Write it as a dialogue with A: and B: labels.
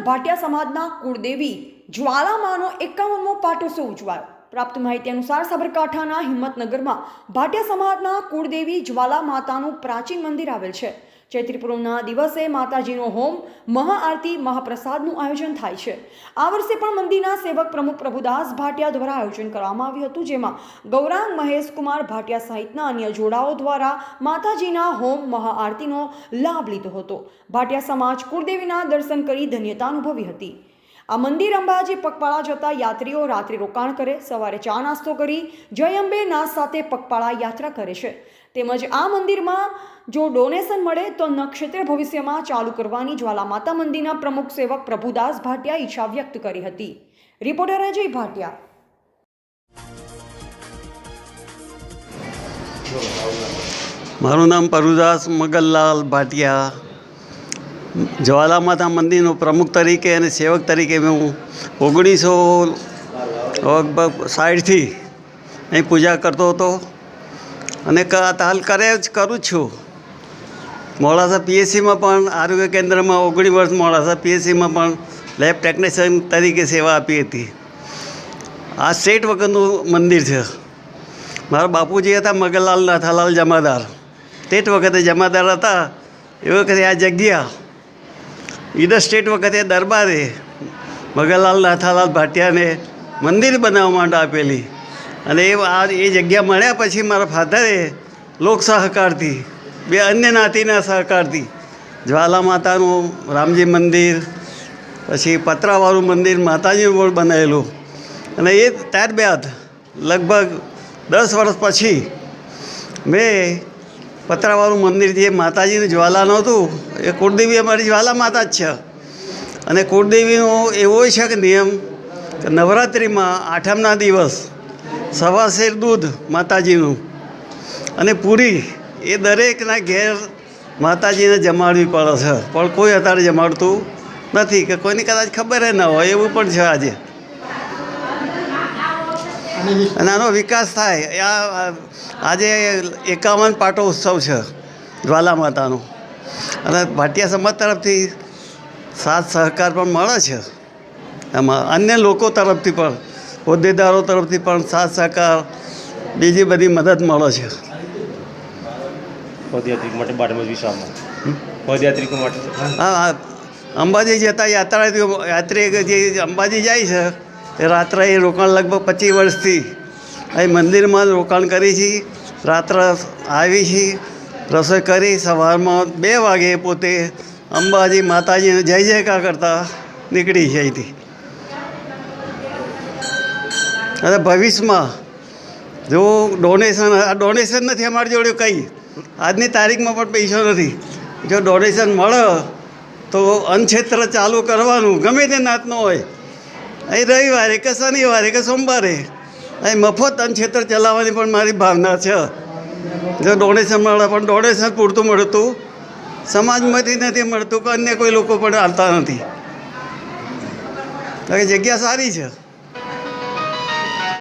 A: ભાટિયા સમાજના કુળદેવી જ્વાલામાનો 51મો પાટોત્સવ ઉજવાયો। પ્રાપ્ત માહિતી અનુસાર સાબરકાંઠાના હિંમતનગરમાં ભાટિયા સમાજના કુળદેવી જ્વાલા માતાનું પ્રાચીન મંદિર આવેલ છે। ચૈત્રી પૂનમના દિવસે માતાજીનો હોમ, મહાઆરતી, મહાપ્રસાદનું આયોજન થાય છે। આ વર્ષે પણ મંદિરના સેવક પ્રમુખ પ્રભુદાસ ભાટિયા દ્વારા આયોજન કરવામાં આવ્યું હતું, જેમાં ગૌરાંગ મહેશકુમાર ભાટિયા સહિતના અન્ય જોડાઓ દ્વારા માતાજીના હોમ, મહાઆરતીનો લાભ લીધો હતો। ભાટિયા સમાજ કુળદેવીના દર્શન કરી ધન્યતા અનુભવી હતી। આ મંદિર અંબાજી પગપાળા જતા યાત્રીઓ રાત્રિ રોકાણ કરે, સવારે ચા નાસ્તો કરી જય અંબે નાદ સાથે પગપાળા યાત્રા કરે છે। તેમજ આ મંદિરમાં જો ડોનેશન મળે તો નક્ષત્ર ભવિષ્યમાં ચાલુ કરવાની જ્વાલા માતા મંદિરના પ્રમુખ સેવક પ્રભુદાસ ભાટિયા ઈચ્છા વ્યક્ત કરી હતી। રિપોર્ટર અજય ભાટિયા।
B: મારું નામ પ્રભુદાસ મગનલાલ ભાટિયા। જ્વાલા માતા મંદિરનો પ્રમુખ તરીકે અને સેવક તરીકે હું 1960થી અહીં પૂજા કરતો હતો અને હાલ કરું છું। મોડાસા પીએચસીમાં પણ આરોગ્ય કેન્દ્રમાં 19 વર્ષ મોડાસા પીએચસીમાં પણ લેબ ટેકનિશિયન તરીકે સેવા આપી હતી। આ સ્ટેટ વખતનું મંદિર છે। મારા બાપુજી હતા મગનલાલ નાથાલાલ જમાદાર, સ્ટેટ વખતે જમાદાર હતા। એ વખતે આ જગ્યા ઈડર સ્ટેટ વખતે દરબારે મગનલાલ નાથાલાલ ભાટિયાને મંદિર બનાવવા માટે આપેલી અને એ જગ્યા મળ્યા પછી મારા ફાધરે લોક સહકારથી, બે અન્ય નાતીના સહકારથી જ્વાલા માતાનું રામજી મંદિર, પછી પતરાવાળું મંદિર માતાજીનું પણ બનાવેલું અને એ ત્યારબાદ લગભગ 10 વર્ષ પછી મેં પતરાવાળું મંદિર જે માતાજીનું જ્વાલાનું હતું, એ કુળદેવી અમારી જ્વાલા માતા જ છે અને કુળદેવીનો એવો છે કે નિયમ કે નવરાત્રિમાં 8મના દિવસ સવાશેર દૂધ માતાજીનું અને પૂરી એ દરેકના ઘેર માતાજીને જમાડવી પડે છે, પણ કોઈ અત્યારે જમાડતું નથી કે કોઈની કદાચ ખબર ન હોય એવું પણ છે આજે। અને આનો વિકાસ થાય। આજે 51 પાટોત્સવ છે જ્વાલા માતાનો અને ભાટિયા સમાજ તરફથી સાથ સહકાર પણ મળે છે। એમાં અન્ય લોકો તરફથી પણ, હોદ્દેદારો તરફથી પણ સાથ સહકાર, બીજી બધી મદદ મળે છે। હા, અંબાજી જતા યાત્રી જે અંબાજી જાય છે એ રાત્રે એ રોકાણ લગભગ 25 વર્ષથી અહીં મંદિરમાં જ રોકાણ કરી છીએ। રાત્રે આવી છીએ, રસોઈ કરી, સવારમાં 2 વાગે પોતે અંબાજી માતાજીને જય જયકાર કરતા નીકળી છે અહીંથી। અને ભવિષ્યમાં જો ડોનેશન નથી અમારી જોડે કંઈ, આજની તારીખમાં પણ પૈસો નથી। જો ડોનેશન મળે તો અન્નક્ષેત્ર ચાલુ કરવાનું, ગમે તે નાતનો હોય, અહીં રવિવારે કે શનિવારે કે સોમવારે અહીં મફત અન્નક્ષેત્ર ચલાવવાની પણ મારી ભાવના છે। જો ડોનેશન મળે, પણ ડોનેશન પૂરતું મળતું સમાજમાંથી નથી મળતું કે અન્ય કોઈ લોકો પણ આવતા નથી। જગ્યા સારી છે।